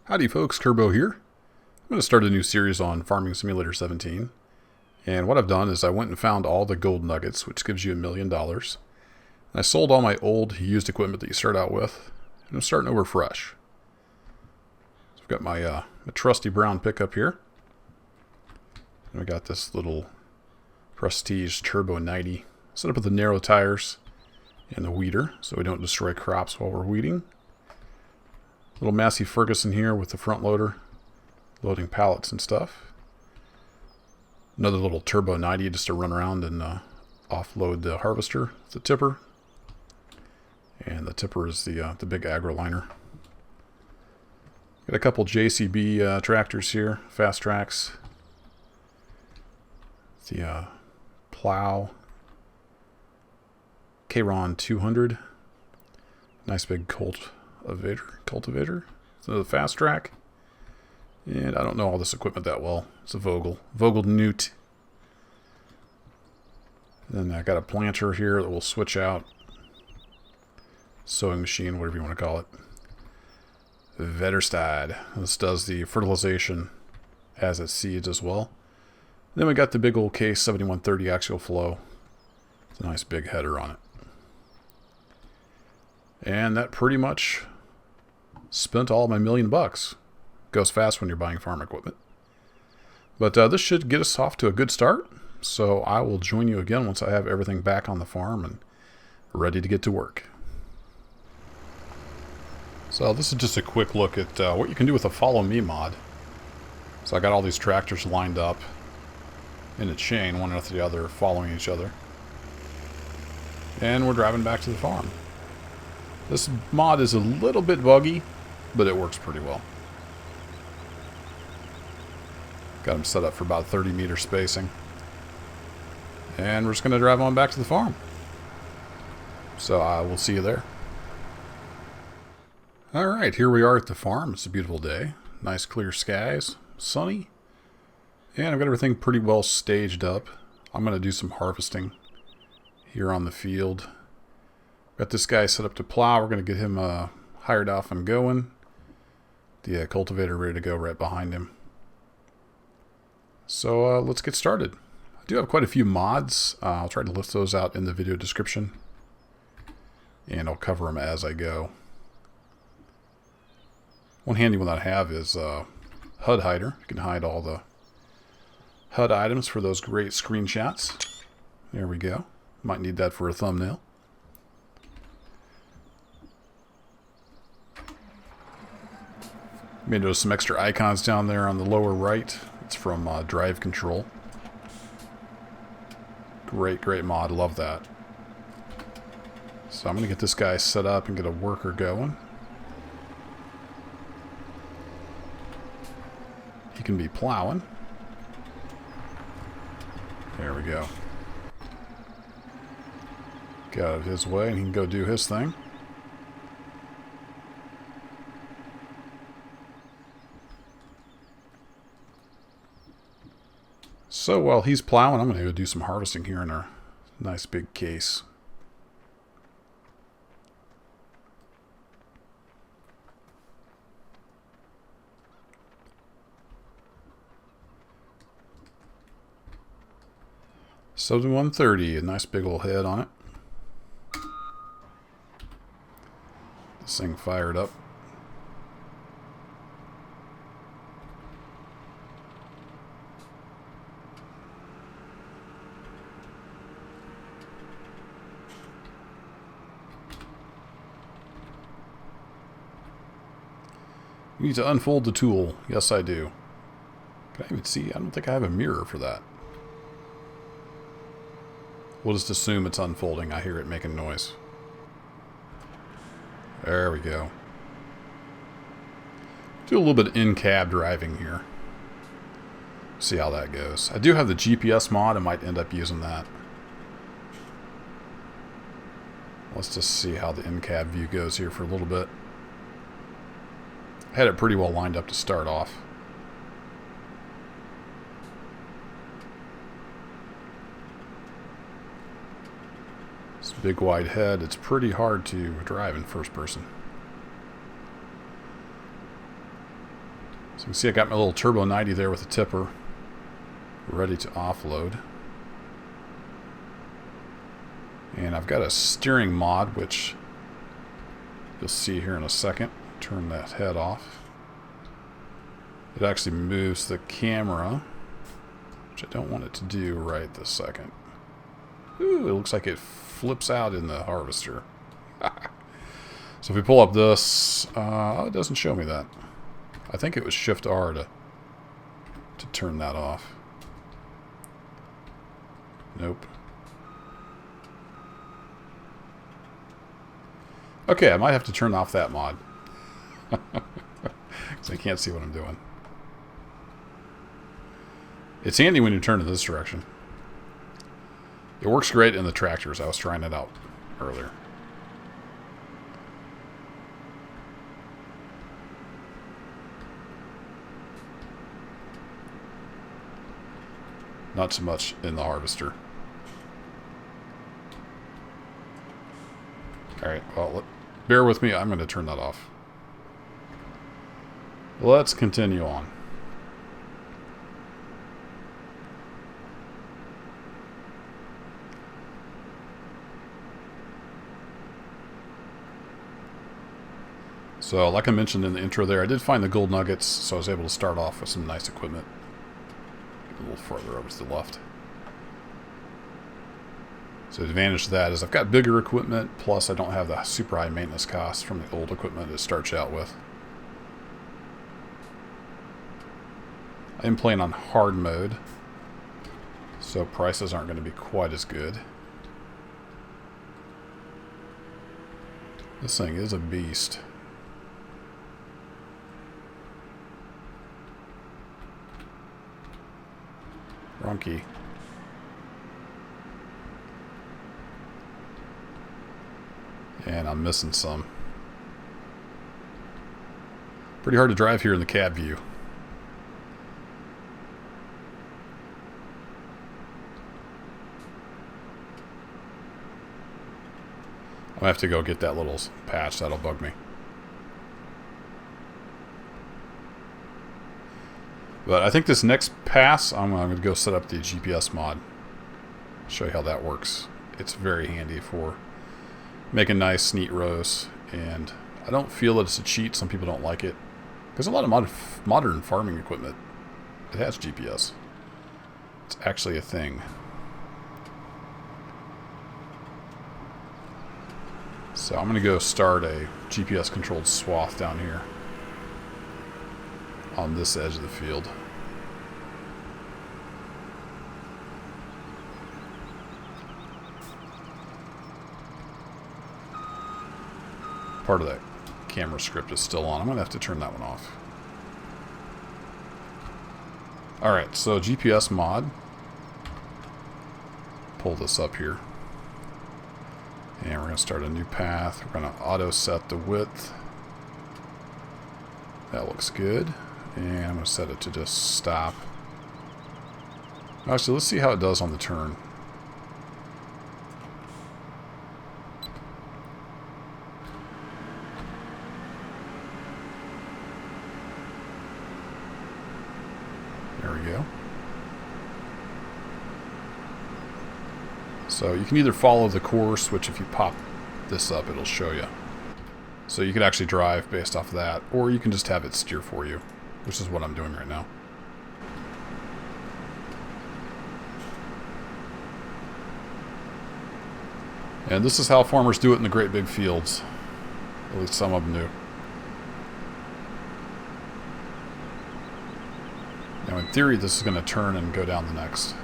Howdy folks, Turbo here. I'm going to start a new series on Farming Simulator 17. And what I've done is I went and found all the gold nuggets, which gives you $1 million. And I sold all my old used equipment that you start out with. And I'm starting over fresh. So I've got my trusty brown pickup here. And we got this little Prestige Turbo 90. Set up with the narrow tires and the weeder so we don't destroy crops while we're weeding. Little Massey Ferguson here with the front loader, loading pallets and stuff. Another little Turbo 90 just to run around and offload the harvester, the tipper. And the tipper is the big AgriLiner. Got a couple JCB tractors here, Fast Tracks. The plow, Kayron 200. Nice big cultivator. So the Fast Track. And I don't know all this equipment that well. It's a Vogel Newt. Then I got a planter here that will switch out. Sowing machine, whatever you want to call it. Vetterstad. This does the fertilization as it seeds as well. Then we got the big old case 7130 axial flow. It's a nice big header on it. And that pretty much spent all my $1 million. Goes fast when you're buying farm equipment. But this should get us off to a good start. So I will join you again once I have everything back on the farm and ready to get to work. So this is just a quick look at what you can do with a Follow Me mod. So I got all these tractors lined up in a chain, one after the other, following each other. And we're driving back to the farm. This mod is a little bit buggy, but it works pretty well. Got them set up for about 30 meter spacing. And we're just going to drive on back to the farm. So I will see you there. Alright, here we are at the farm. It's a beautiful day. Nice clear skies, sunny. And I've got everything pretty well staged up. I'm going to do some harvesting here on the field. Got this guy set up to plow. We're going to get him hired off and going. The cultivator ready to go right behind him. So let's get started. I do have quite a few mods. I'll try to list those out in the video description. And I'll cover them as I go. One handy one that I have is HUD Hider. You can hide all the HUD items for those great screenshots. There we go. Might need that for a thumbnail. May notice some extra icons down there on the lower right. It's from Drive Control. Great mod. Love that. So I'm going to get this guy set up and get a worker going. He can be plowing. There we go. Get out of his way and he can go do his thing. So while he's plowing, I'm going to go do some harvesting here in our nice big case. $7130, a nice big old head on it. This thing fired up. You need to unfold the tool. Yes, I do. Can I even see? I don't think I have a mirror for that. We'll just assume it's unfolding. I hear it making noise. There we go. Do a little bit of in-cab driving here. See how that goes. I do have the GPS mod. I might end up using that. Let's just see how the in-cab view goes here for a little bit. I had it pretty well lined up to start off. It's a big wide head. It's pretty hard to drive in first person. So you can see I got my little Turbo 90 there with a tipper ready to offload. And I've got a steering mod, which you'll see here in a second. Turn that head off. It actually moves the camera, which I don't want it to do right this second. Ooh, it looks like it flips out in the harvester. So if we pull up this, it doesn't show me that. I think it was Shift R to turn that off. Nope. Okay, I might have to turn off that mod. Because I can't see what I'm doing. It's handy when you turn in this direction. It works great in the tractors. I was trying it out earlier. Not so much in the harvester. Alright, well, bear with me. I'm going to turn that off. Let's continue on. So, like I mentioned in the intro there, I did find the gold nuggets, so I was able to start off with some nice equipment. A little further over to the left. So the advantage of that is I've got bigger equipment, plus I don't have the super high maintenance costs from the old equipment it starts out with. I am playing on hard mode, so prices aren't going to be quite as good. This thing is a beast. Wrong key. And I'm missing some. Pretty hard to drive here in the cab view. I'm gonna have to go get that little patch. That'll bug me. But I think this next pass, I'm going to go set up the GPS mod. Show you how that works. It's very handy for making nice, neat rows. And I don't feel that it's a cheat. Some people don't like it. Because a lot of modern farming equipment, it has GPS. It's actually a thing. So I'm going to go start a GPS-controlled swath down here on this edge of the field. Part of that camera script is still on. I'm going to have to turn that one off. Alright, so GPS mod. Pull this up here. And we're going to start a new path. We're going to auto set the width. That looks good. And I'm going to set it to just stop. Actually, let's see how it does on the turn. There we go. So you can either follow the course, which if you pop this up, it'll show you. So you could actually drive based off of that, or you can just have it steer for you, which is what I'm doing right now. And this is how farmers do it in the great big fields. At least some of them do. Now in theory this is going to turn and go down the next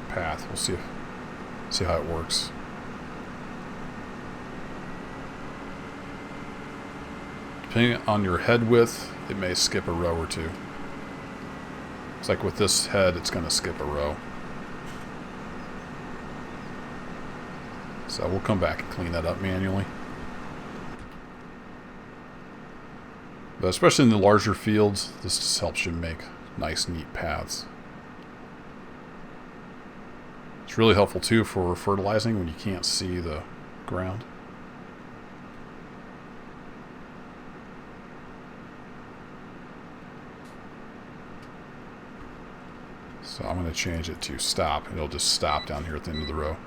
path. We'll see how it works. Depending on your head width, it may skip a row or two. It's like with this head, it's going to skip a row. So we'll come back and clean that up manually. But especially in the larger fields, this just helps you make nice, neat paths. It's really helpful too for fertilizing when you can't see the ground. So I'm going to change it to stop. It'll just stop down here at the end of the row.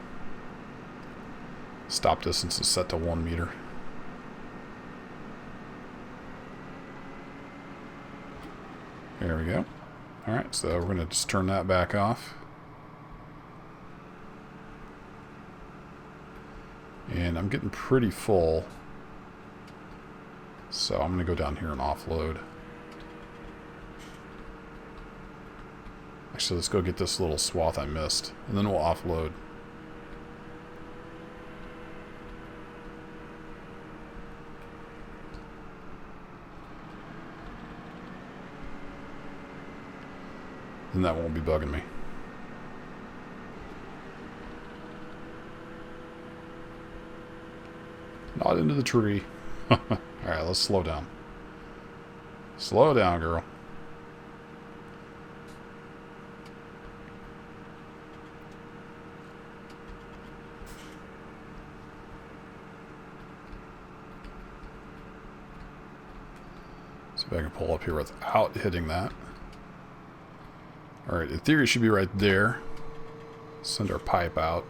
Stop distance is set to 1 meter. There we go. Alright, so we're going to just turn that back off. And I'm getting pretty full. So I'm going to go down here and offload. Actually, let's go get this little swath I missed. And then we'll offload. Then that won't be bugging me. Not into the tree. Alright, let's slow down. Slow down, girl. See if I can pull up here without hitting that. Alright, in theory it should be right there. Send our pipe out.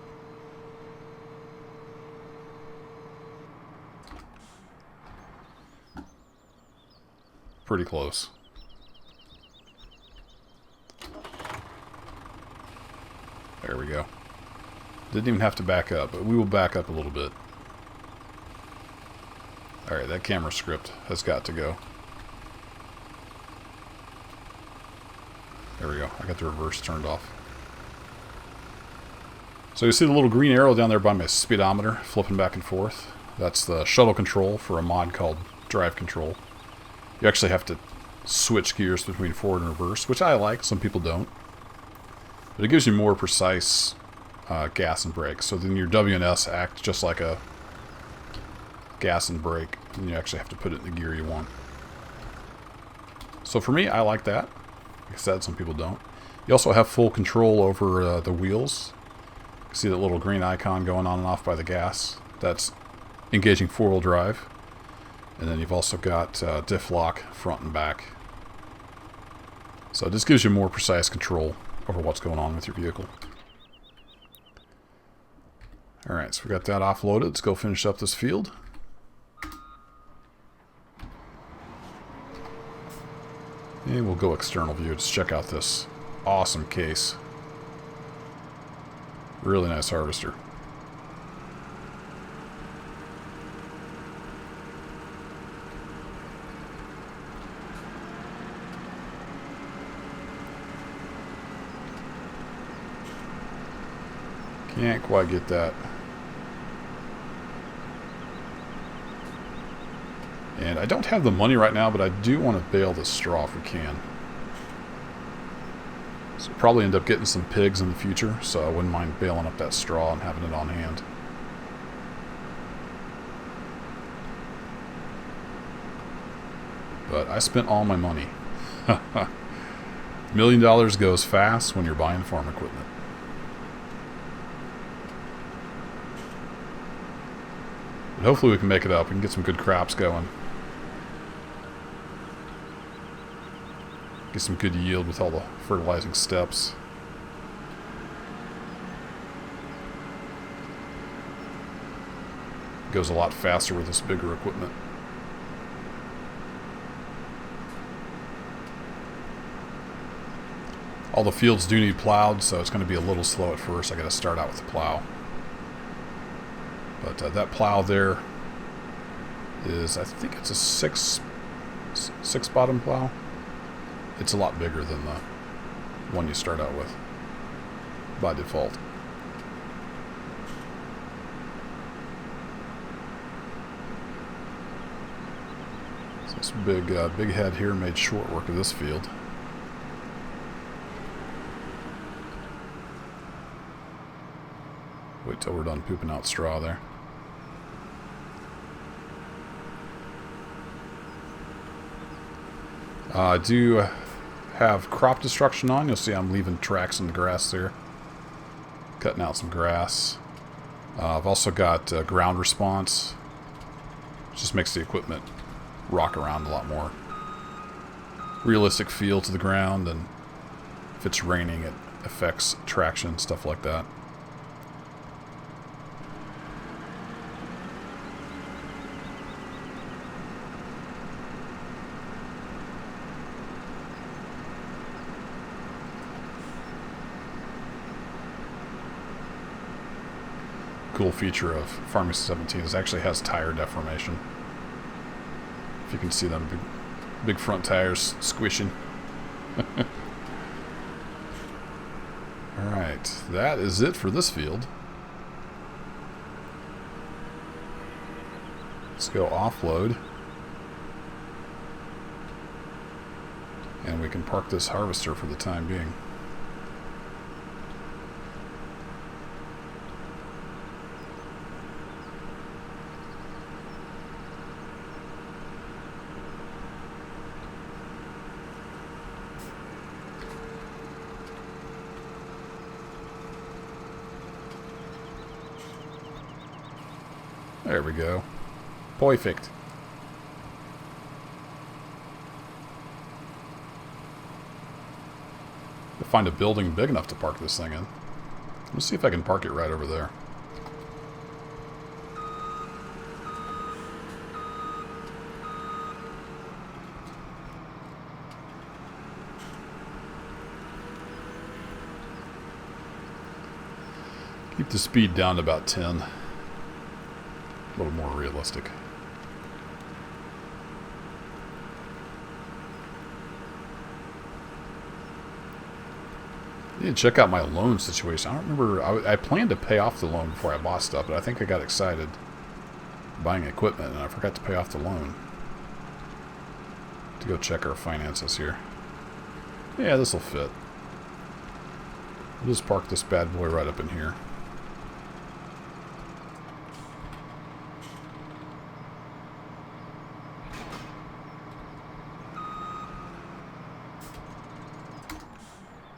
Pretty close. There we go. Didn't even have to back up, but we will back up a little bit. Alright, that camera script has got to go. There we go. I got the reverse turned off. So you see the little green arrow down there by my speedometer flipping back and forth. That's the shuttle control for a mod called Drive Control. You actually have to switch gears between forward and reverse, which I like. Some people don't. But it gives you more precise gas and brake. So then your WNS acts just like a gas and brake. And you actually have to put it in the gear you want. So for me, I like that. Like I said, some people don't. You also have full control over the wheels. You see that little green icon going on and off by the gas. That's engaging four-wheel drive. And then you've also got diff lock front and back. So this gives you more precise control over what's going on with your vehicle. Alright, so we got that offloaded. Let's go finish up this field. And we'll go external view. Just check out this awesome case. Really nice harvester. Can't quite get that. And I don't have the money right now, but I do want to bale this straw if we can. So we'll probably end up getting some pigs in the future, so I wouldn't mind baling up that straw and having it on hand. But I spent all my money. $1 million goes fast when you're buying farm equipment. But hopefully we can make it up. We can get some good crops going. Get some good yield with all the fertilizing steps. It goes a lot faster with this bigger equipment. All the fields do need plowed, so it's going to be a little slow at first. I got to start out with the plow. But that plow there is, I think it's a six bottom plow. It's a lot bigger than the one you start out with by default. So this big head here made short work of this field. Wait till we're done pooping out straw there. I do have crop destruction on. You'll see I'm leaving tracks in the grass there. Cutting out some grass. I've also got ground response. Which just makes the equipment rock around a lot more. Realistic feel to the ground and If it's raining, it affects traction, stuff like that. Cool feature of Farming 17 is it actually has tire deformation. If you can see them big front tires squishing. Alright, that is it for this field. Let's go offload. And we can park this harvester for the time being. There we go. Perfect. I'll find a building big enough to park this thing in. Let's see if I can park it right over there. Keep the speed down to about 10. A little more realistic. I need to check out my loan situation. I don't remember. I planned to pay off the loan before I bought stuff, but I think I got excited buying equipment and I forgot to pay off the loan. To go check our finances here. Yeah, this will fit. We'll just park this bad boy right up in here.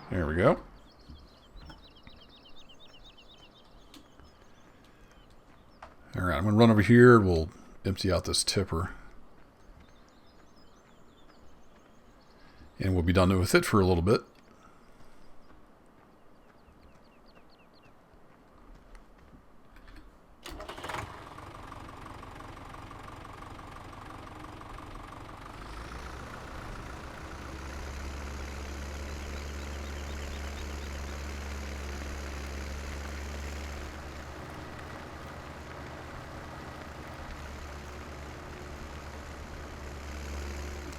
There we go. Alright, I'm going to run over here. We'll empty out this tipper. And we'll be done with it for a little bit.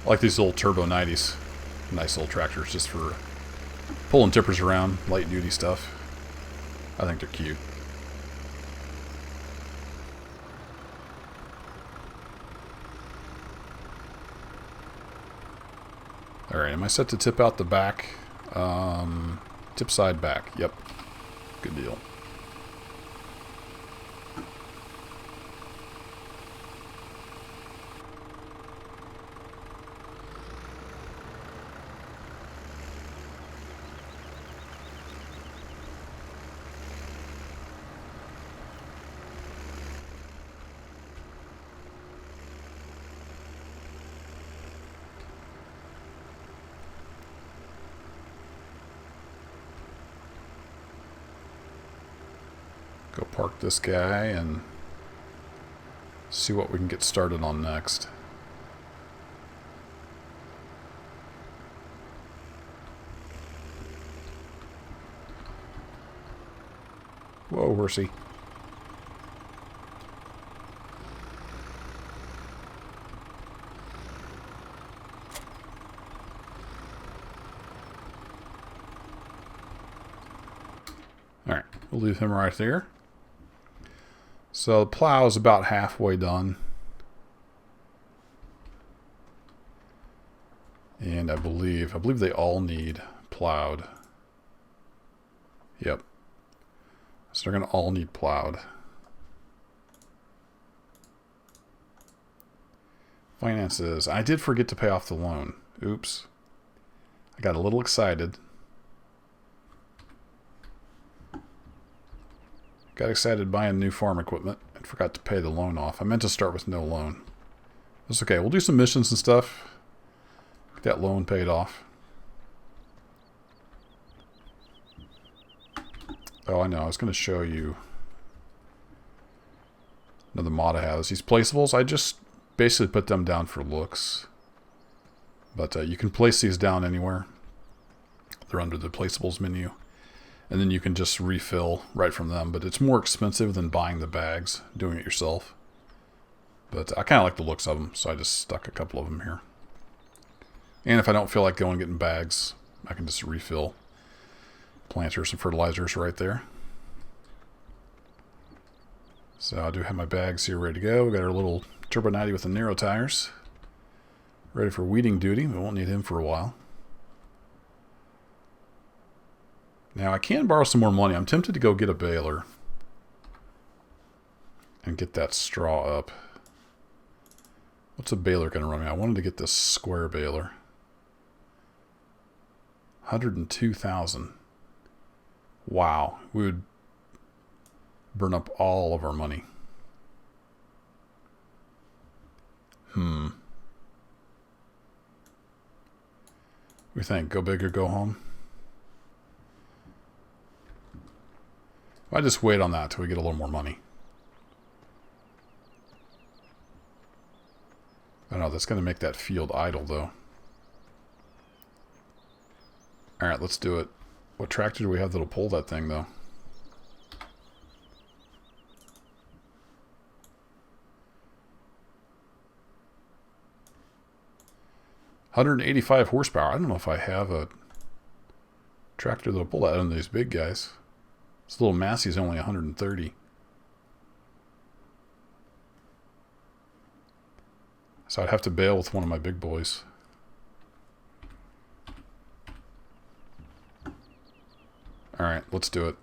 I like these little Turbo 90s. Nice little tractors just for pulling tippers around, light duty stuff. I think they're cute. Alright, am I set to tip out the back? Tip side back. Yep. Good deal. Go park this guy and see what we can get started on next. Whoa, horsey. Alright, we'll leave him right there. So the plow is about halfway done. And I believe they all need plowed. Yep. So they're going to all need plowed. Finances. I did forget to pay off the loan. Oops. I got a little excited. Got excited buying new farm equipment and forgot to pay the loan off. I meant to start with no loan. That's okay. We'll do some missions and stuff. Get that loan paid off. Oh, I know. I was going to show you another mod I have. These placeables, I just basically put them down for looks. But you can place these down anywhere. They're under the placeables menu. And then you can just refill right from them. But it's more expensive than buying the bags, doing it yourself. But I kind of like the looks of them, so I just stuck a couple of them here. And if I don't feel like going and getting bags, I can just refill planters and fertilizers right there. So I do have my bags here ready to go. We got our little Turbo 90 with the narrow tires. Ready for weeding duty. We won't need him for a while. Now I can borrow some more money. I'm tempted to go get a baler and get that straw up. What's a baler going to run me? I wanted to get this square baler. 102,000. Wow. We would burn up all of our money. We think go big or go home. I just wait on that till we get a little more money. I don't know, that's going to make that field idle though. Alright, let's do it. What tractor do we have that'll pull that thing though? $185 horsepower. I don't know if I have a tractor that'll pull that on these big guys. This little Massey's only 130. So I'd have to bail with one of my big boys. Alright, let's do it.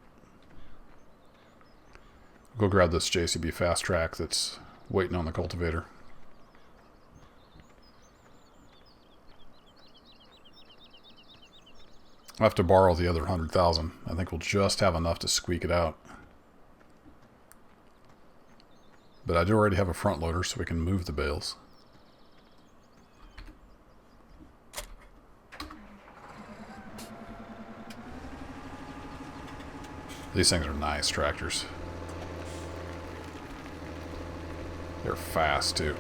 Go grab this JCB Fast Track that's waiting on the cultivator. I'll have to borrow the other 100,000. I think we'll just have enough to squeak it out. But I do already have a front loader so we can move the bales. These things are nice tractors. They're fast too.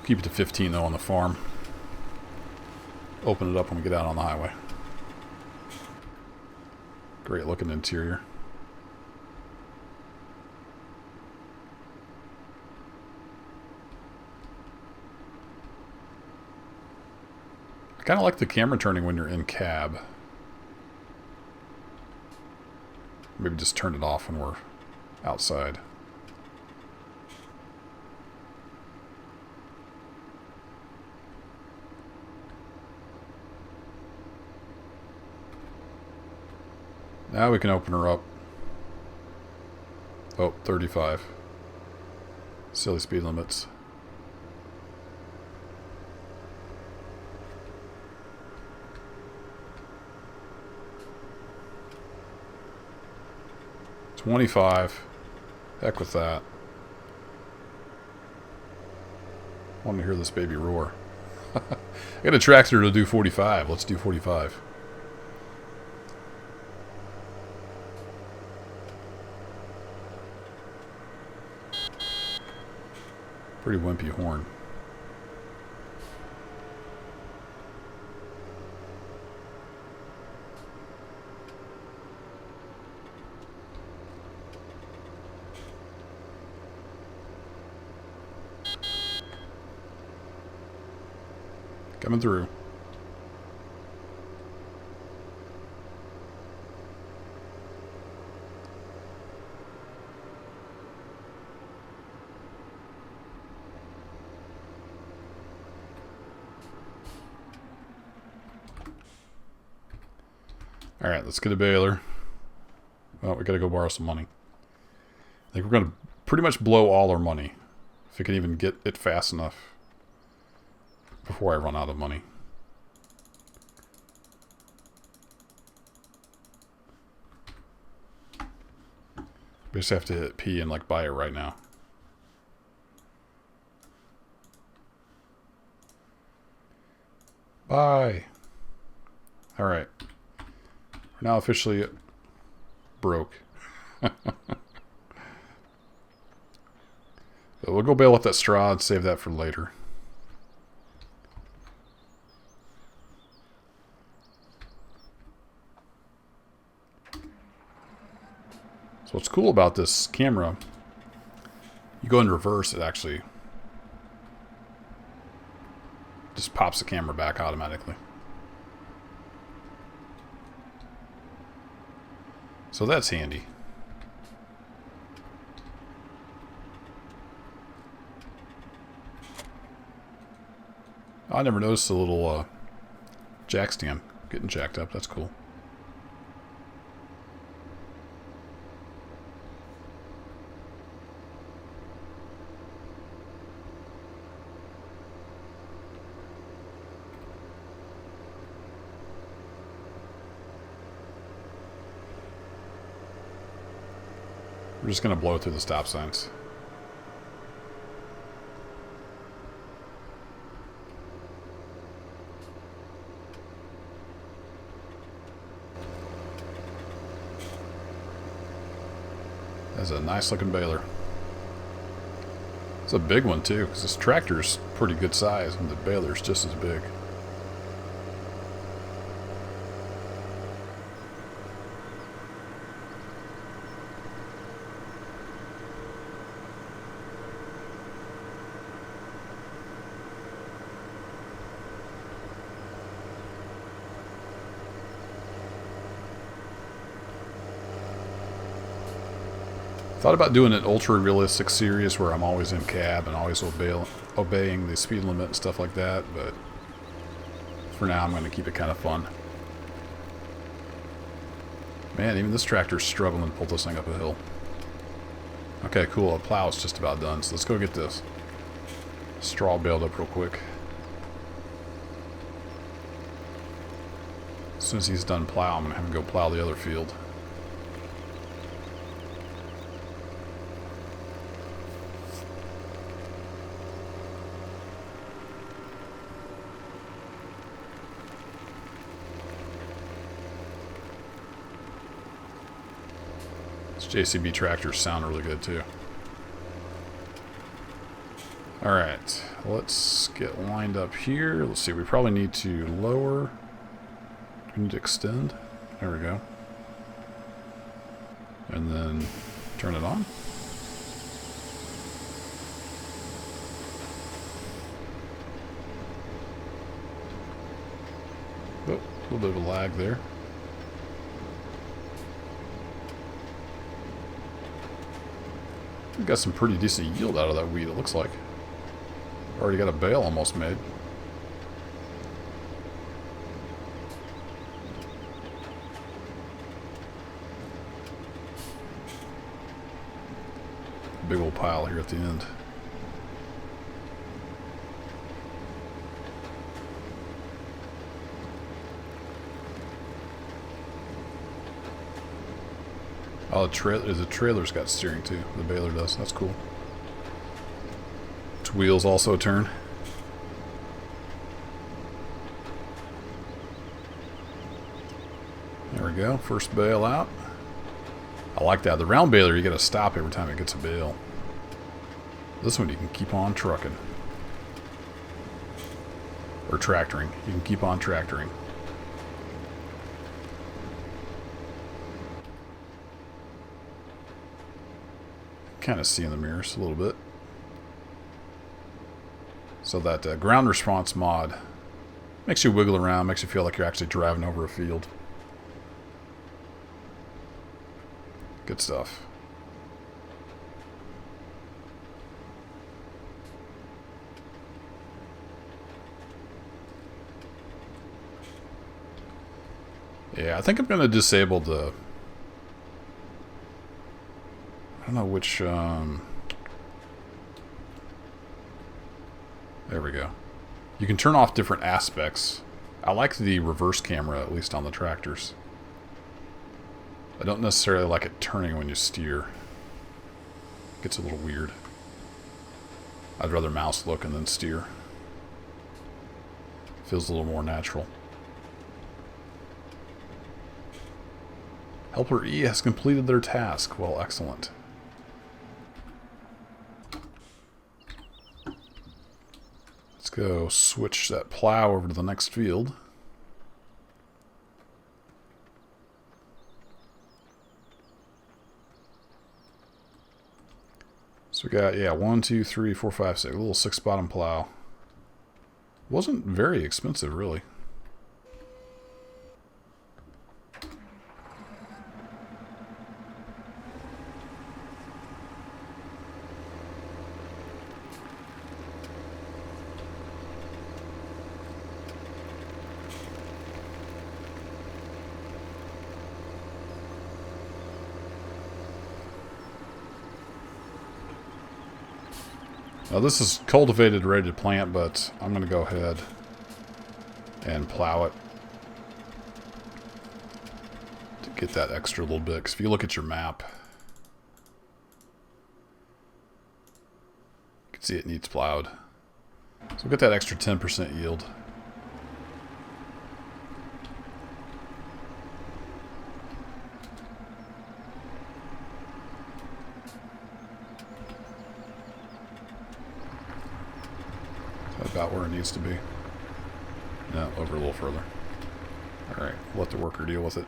Keep it to 15 though on the farm. Open it up when we get out on the highway. Great looking interior. I kind of like the camera turning when you're in cab. Maybe just turn it off when we're outside. Now we can open her up. Oh, 35. Silly speed limits. $25. Heck with that. I want to hear this baby roar. I got a tractor to do 45. Let's do 45. Pretty wimpy horn. Coming through. Alright, let's get a baler. Well, we gotta go borrow some money. I think we're gonna pretty much blow all our money. If we can even get it fast enough before I run out of money. We just have to hit P and like buy it right now. Buy. Alright. We're now officially broke. But we'll go bale up that straw and save that for later. So what's cool about this camera, you go in reverse, it actually just pops the camera back automatically. So that's handy. I never noticed the little jack stand getting jacked up. That's cool. We're just going to blow through the stop signs. That's a nice looking baler. It's a big one too, because this tractor's pretty good size and the baler's just as big. Thought about doing an ultra-realistic series where I'm always in cab and always obeying the speed limit and stuff like that, but for now I'm going to keep it kind of fun. Man, even this tractor's struggling to pull this thing up a hill. Okay, cool. A plow's just about done, so let's go get this straw baled up real quick. As soon as he's done plow, I'm going to have him go plow the other field. JCB tractors sound really good too. Alright, let's get lined up here. Let's see, we probably need to lower. We need to extend. There we go. And then turn it on. Oh, a little bit of a lag there. We've got some pretty decent yield out of that wheat, it looks like. Already got a bale almost made. Big old pile here at the end. Oh, the trailer's got steering too. The baler does. That's cool. Its wheels also turn. There we go. First bale out. I like that. The round baler, you got to stop every time it gets a bale. This one you can keep on trucking. Or tractoring. You can keep on tractoring. Kind of see in the mirrors a little bit. So that ground response mod makes you wiggle around, makes you feel like you're actually driving over a field. Good stuff. Yeah, I think I'm going to disable the... I don't know which... There we go. You can turn off different aspects. I like the reverse camera, at least on the tractors. I don't necessarily like it turning when you steer. It gets a little weird. I'd rather mouse look and then steer. Feels a little more natural. Helper E has completed their task. Well, excellent. Let's go switch that plow over to the next field. So we got, yeah, 1, 2, 3, 4, 5, 6. A little 6-bottom plow. Wasn't very expensive, really. Now this is cultivated, ready to plant, but I'm going to go ahead and plow it to get that extra little bit. Because if you look at your map, you can see it needs plowed. So we'll get that extra 10% yield. About where it needs to be. No, over a little further. Alright, let the worker deal with it.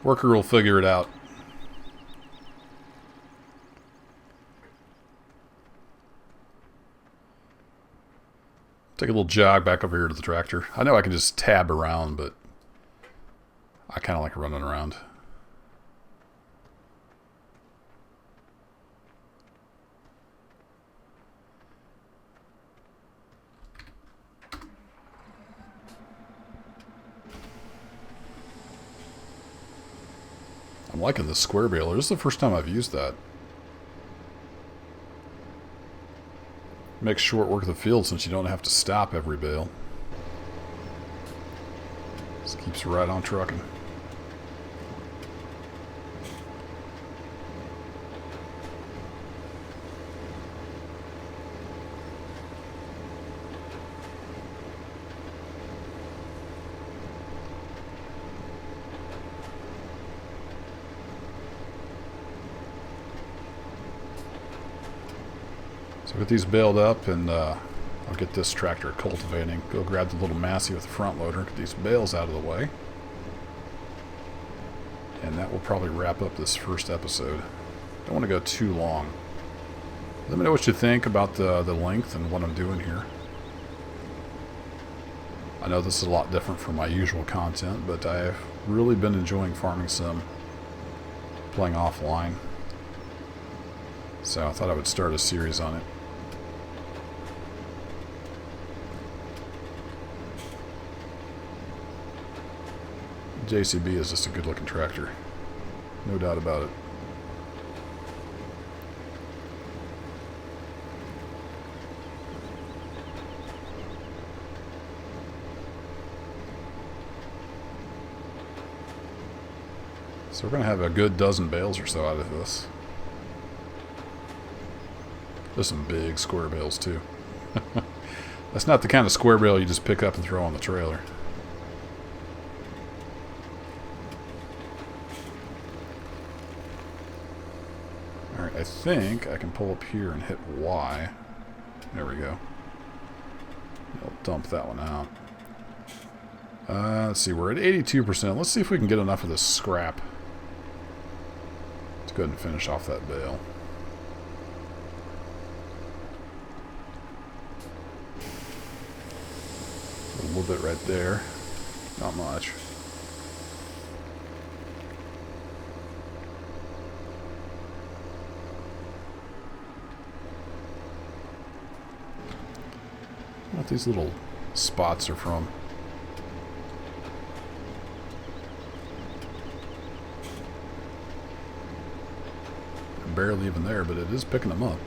Worker will figure it out. Take a little jog back over here to the tractor. I know I can just tab around, but I kind of like running around. I'm liking this square baler. This is the first time I've used that. Makes short work of the field since you don't have to stop every bale. Just keeps you right on trucking. So get these baled up, and I'll get this tractor cultivating. Go grab the little Massey with the front loader, get these bales out of the way. And that will probably wrap up this first episode. Don't want to go too long. Let me know what you think about the length and what I'm doing here. I know this is a lot different from my usual content, but I've really been enjoying Farming Sim, playing offline. So I thought I would start a series on it. JCB is just a good looking tractor. No doubt about it. So we're going to have a good dozen bales or so out of this. There's some big square bales too. That's not the kind of square bale you just pick up and throw on the trailer. Alright, I think I can pull up here and hit Y. There we go. I'll dump that one out. Let's see, we're at 82%. Let's see if we can get enough of this scrap. Let's go ahead and finish off that bale. A little bit right there. Not much. What these little spots are from. Barely even there, but it is picking them up.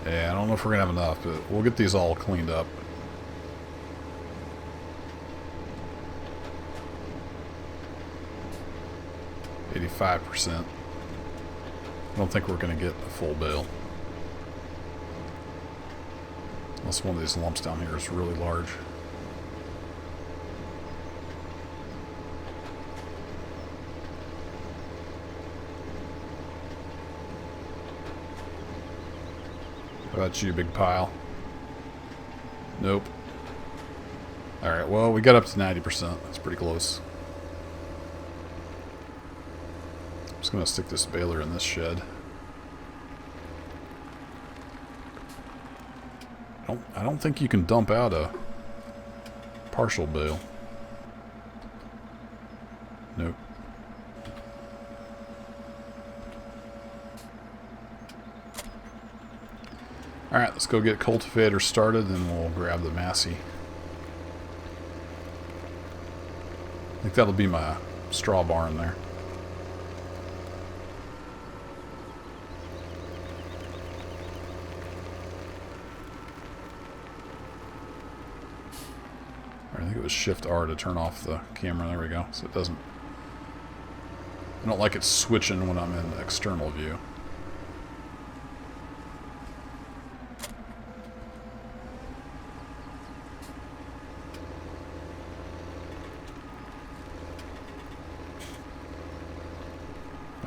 Yeah, I don't know if we're gonna have enough, but we'll get these all cleaned up. %. I don't think we're gonna get a full bale. Unless one of these lumps down here is really large. How about you, big pile? Nope. Alright, well, we got up to 90%. That's pretty close. I'm just going to stick this baler in this shed. I don't think you can dump out a partial bale. Nope. Alright, let's go get cultivator started, then we'll grab the Massey. I think that'll be my straw barn there. I think it was Shift R to turn off the camera. There we go. So it doesn't... I don't like it switching when I'm in external view.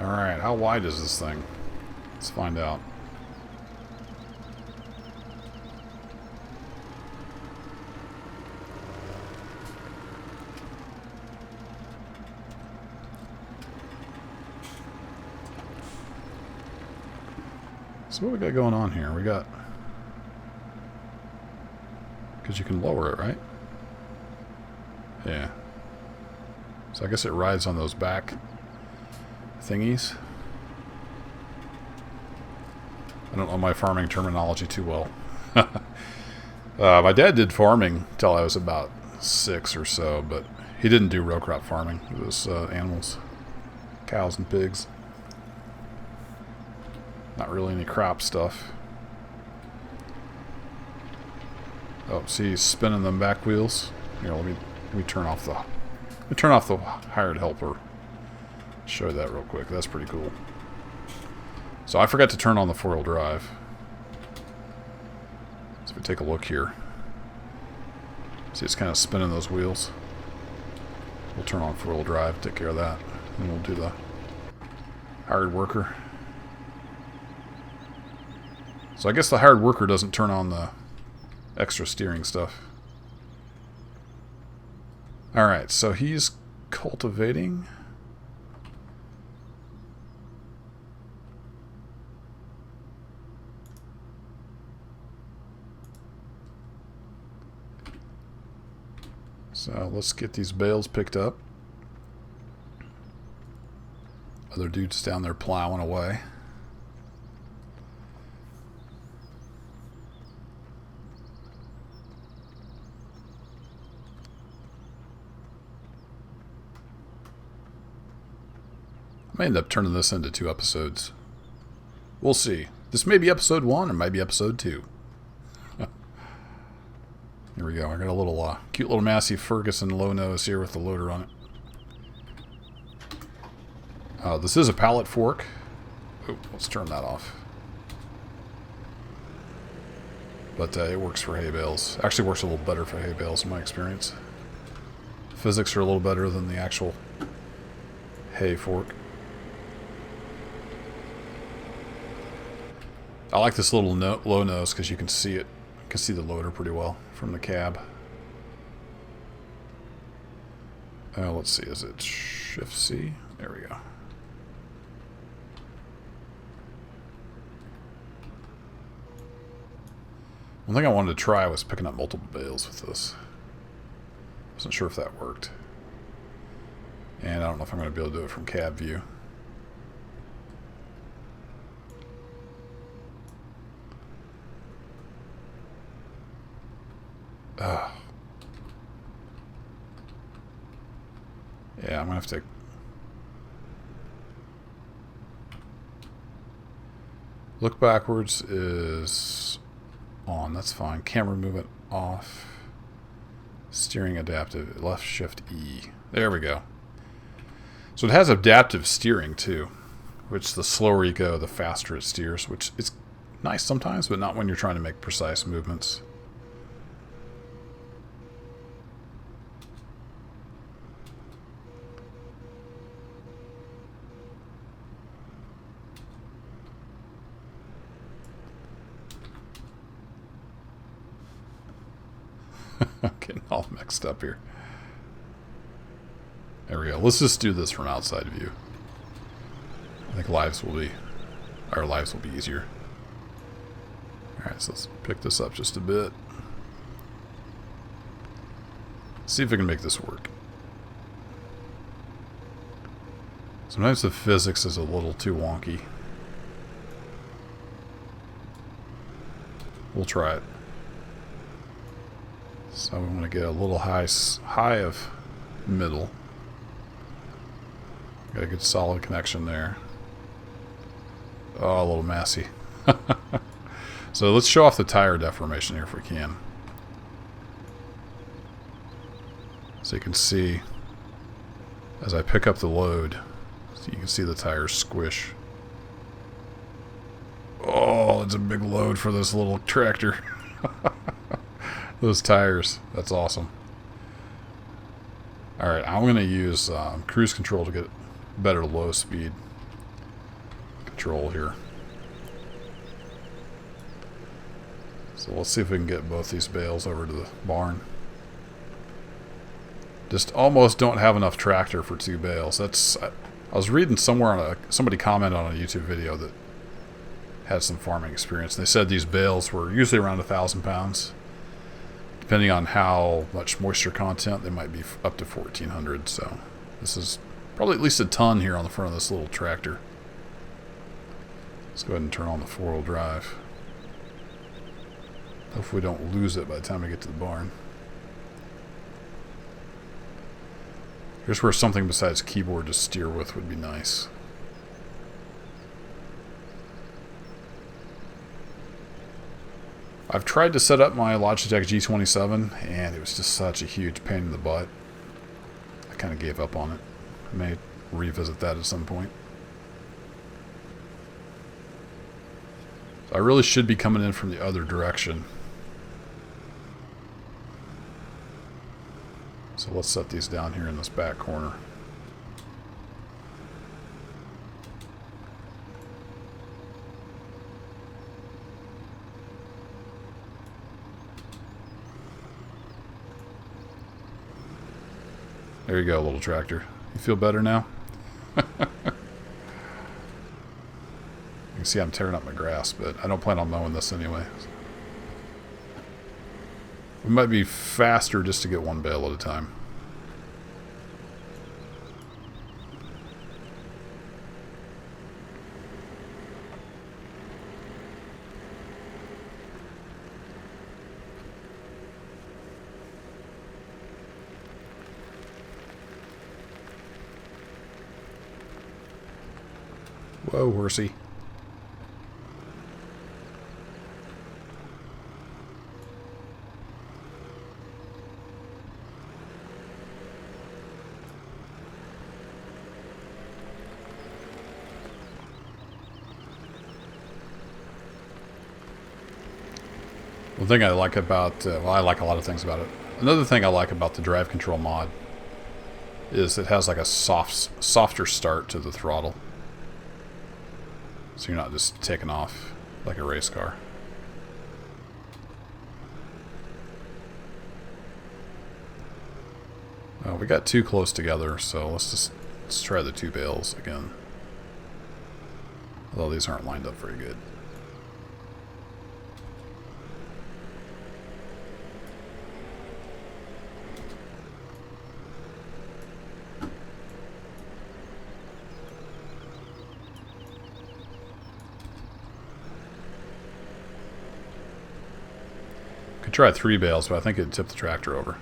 Alright, how wide is this thing? Let's find out. So what we got going on here? We got... Because you can lower it, right? Yeah. So I guess it rides on those back thingies. I don't know my farming terminology too well. My dad did farming till I was about 6 or so, but he didn't do row crop farming. It was animals, cows and pigs. Not really any crop stuff. Oh, see, he's spinning them back wheels. Here, let me turn off the hired helper. Show you that real quick. That's pretty cool. So I forgot to turn on the 4-wheel drive. So if we take a look here, see it's kind of spinning those wheels. We'll turn on 4-wheel drive, take care of that, and we'll do the hired worker. So I guess the hired worker doesn't turn on the extra steering stuff. Alright, so he's cultivating. So let's get these bales picked up. Other dude's down there plowing away. I may end up turning this into 2 episodes. We'll see. This may be episode 1 or might be episode 2. Here we go. I got a little cute little Massey Ferguson low nose here with the loader on it. This is a pallet fork. Oh, let's turn that off. But it works for hay bales. Actually works a little better for hay bales in my experience. Physics are a little better than the actual hay fork. I like this little low nose because you can see it. You can see the loader pretty well from the cab. Let's see, is it Shift C? There we go. One thing I wanted to try was picking up multiple bales with this. Wasn't sure if that worked. And I don't know if I'm going to be able to do it from cab view. Yeah, I'm gonna have to. Look backwards is on. That's fine. Camera movement off. Steering adaptive. Left shift E. There we go. So it has adaptive steering too, which the slower you go, the faster it steers, which is nice sometimes, but not when you're trying to make precise movements. I'm getting all mixed up here. There we go. Let's just do this from outside view. I think our lives will be easier. Alright, so let's pick this up just a bit. See if we can make this work. Sometimes the physics is a little too wonky. We'll try it. So we want to get a little high of middle. Got a good solid connection there. Oh, a little messy. So let's show off the tire deformation here if we can. So you can see as I pick up the load, so you can see the tires squish. Oh, it's a big load for this little tractor. Those tires. That's awesome. Alright, I'm going to use cruise control to get better low speed control here. So let's see if we can get both these bales over to the barn. Just almost don't have enough tractor for 2 bales. I was reading somewhere on somebody commented on a YouTube video that had some farming experience. They said these bales were usually around 1,000 pounds. Depending on how much moisture content, they might be up to 1,400. So this is probably at least a ton here on the front of this little tractor. Let's go ahead and turn on the 4-wheel drive. Hopefully we don't lose it by the time we get to the barn. Here's where something besides keyboard to steer with would be nice. I've tried to set up my Logitech G27 and it was just such a huge pain in the butt. I kind of gave up on it. I may revisit that at some point. So I really should be coming in from the other direction. So let's set these down here in this back corner. There you go, little tractor. You feel better now? You can see I'm tearing up my grass, but I don't plan on mowing this anyway. It might be faster just to get 1 bale at a time. Whoa, horsey. One thing I like about, well, I like a lot of things about it. Another thing I like about the drive control mod is it has like a softer start to the throttle. So you're not just taking off like a race car. Well, we got 2 close together, so let's try the 2 bales again. Although these aren't lined up very good. Could try 3 bales, but I think it'd tip the tractor over.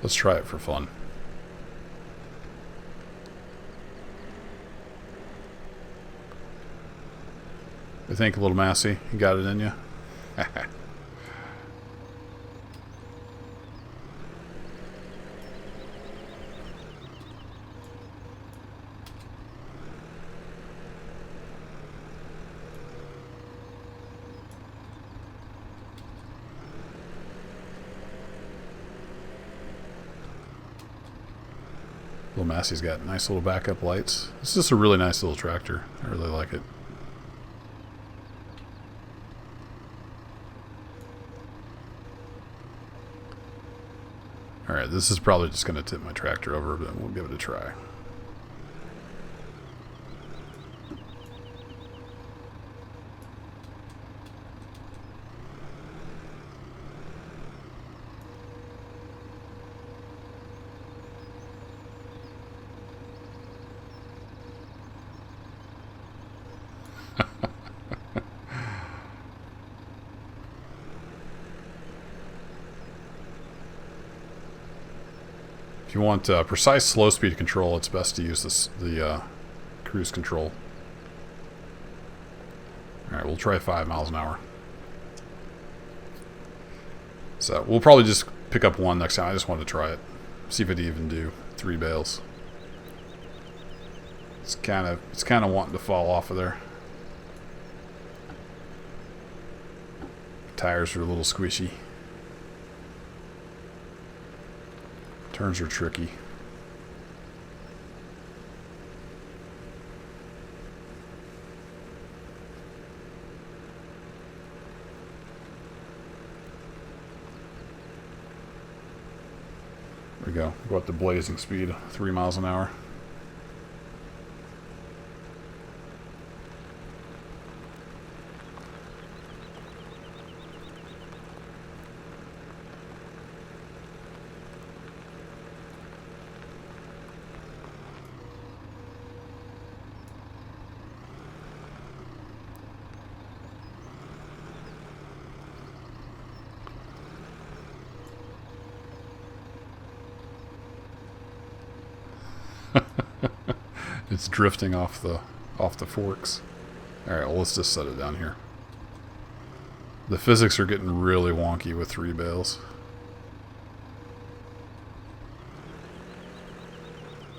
Let's try it for fun. You think, little Massey? You got it in you? Little Massey's got nice little backup lights. This is a really nice little tractor. I really like it. Alright, this is probably just going to tip my tractor over, but we'll give it a try. If you want precise slow speed control, it's best to use the cruise control. Alright, we'll try 5 miles an hour. So we'll probably just pick up one next time. I just wanted to try it. See if it'd even do 3 bales. It's kind of wanting to fall off of there. Tires are a little squishy. Turns are tricky. There we go. Go up to blazing speed, 3 miles an hour. It's drifting off the forks. Alright, well, let's just set it down here. The physics are getting really wonky with 3 bales.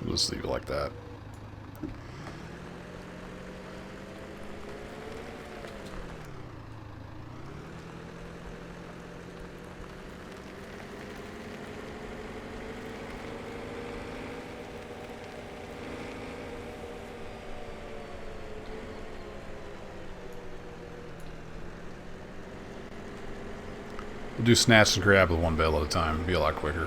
We'll just leave it like that. We'll do snatch and grab with 1 bale at a time. It'll be a lot quicker.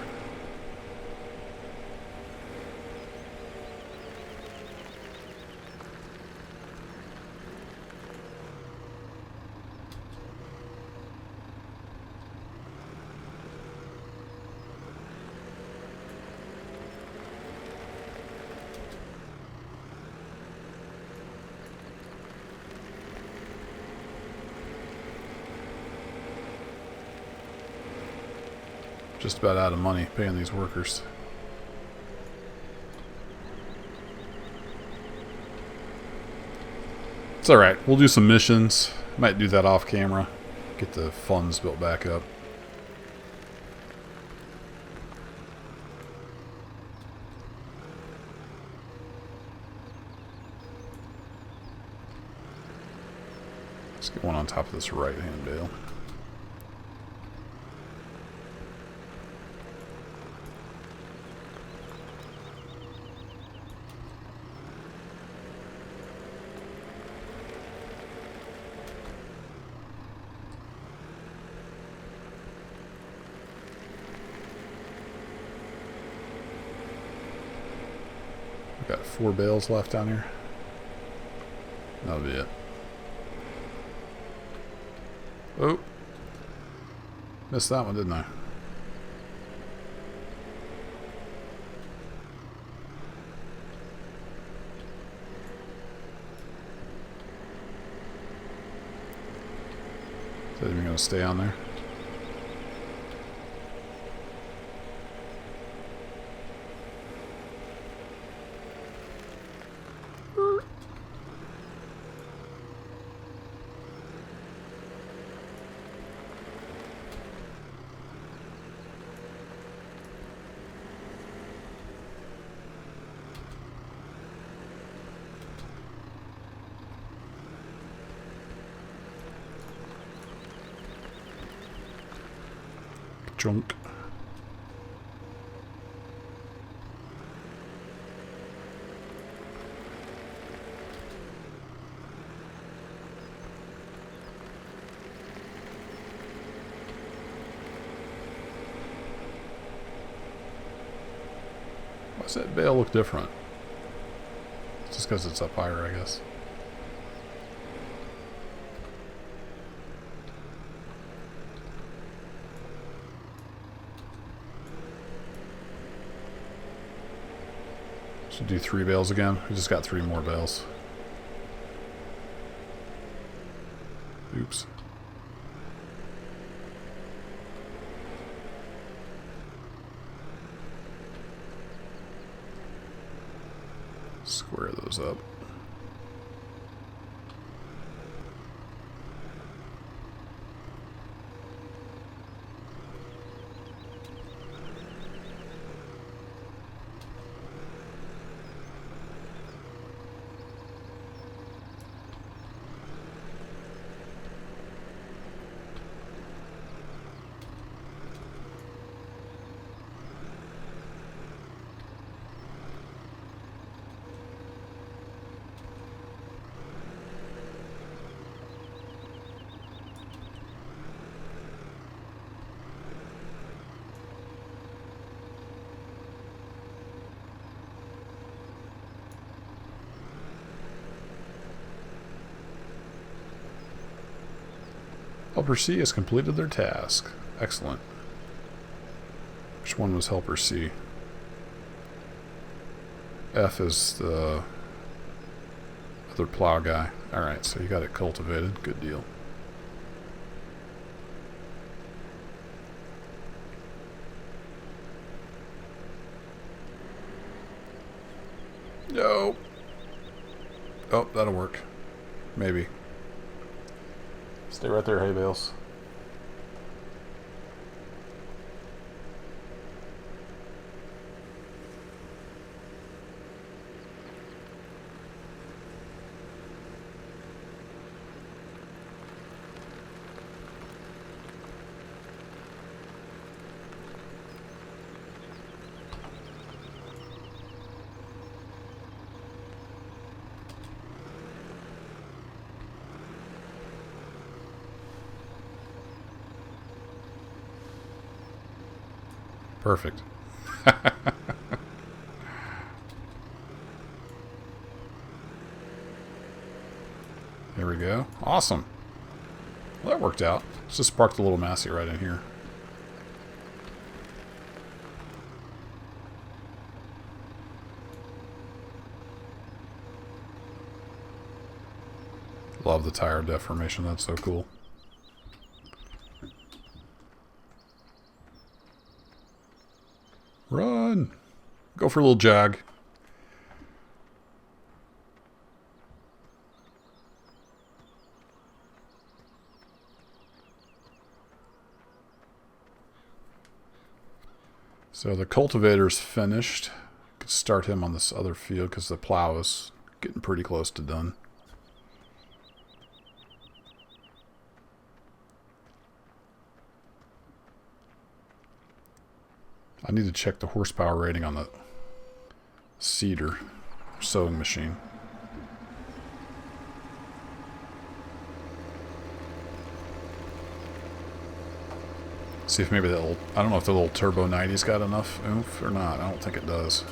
Just about out of money paying these workers. It's alright. We'll do some missions. Might do that off camera. Get the funds built back up. Let's get one on top of this right-hand bale. Got 4 bales left down here. That'll be it. Oh. Missed that one, didn't I? Is that even going to stay on there? Chunk. Why does that bale look different? It's just because it's up higher, I guess. Should do 3 bales again. We just got 3 more bales. Oops. Square those up. Helper C has completed their task. Excellent. Which one was Helper C? F is the other plow guy. Alright, so you got it cultivated. Good deal. No. Oh, that'll work. Maybe. Stay right there, hay bales. Perfect. There we go. Awesome. Well, that worked out. It's just sparked a little Massey right in here. Love the tire deformation. That's so cool. Run! Go for a little jog. So the cultivator's finished. Could start him on this other field because the plow is getting pretty close to done. I need to check the horsepower rating on the seeder sewing machine. See if maybe that little, I don't know if the little Turbo 90's got enough oomph or not. I don't think it does.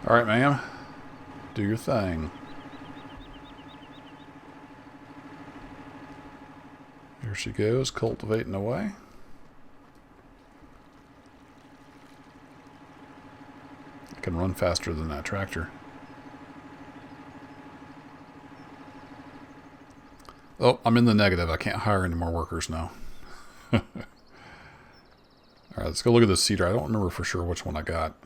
Alright, ma'am. Do your thing. Here she goes, cultivating away. I can run faster than that tractor. Oh, I'm in the negative. I can't hire any more workers now. Alright, let's go look at the seeder. I don't remember for sure which one I got.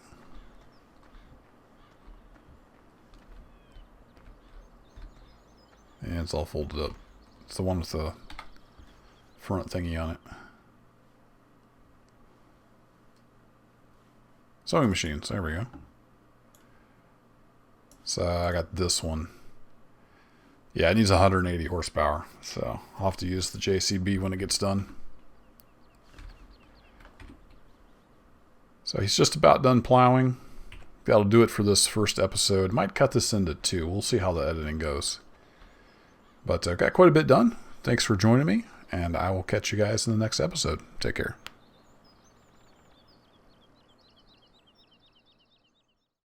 And it's all folded up. It's the one with the front thingy on it. Sewing machines. There we go. So I got this one. Yeah, it needs 180 horsepower. So I'll have to use the JCB when it gets done. So he's just about done plowing. That'll do it for this first episode. Might cut this into 2. We'll see how the editing goes. But got quite a bit done. Thanks for joining me, and I will catch you guys in the next episode. Take care.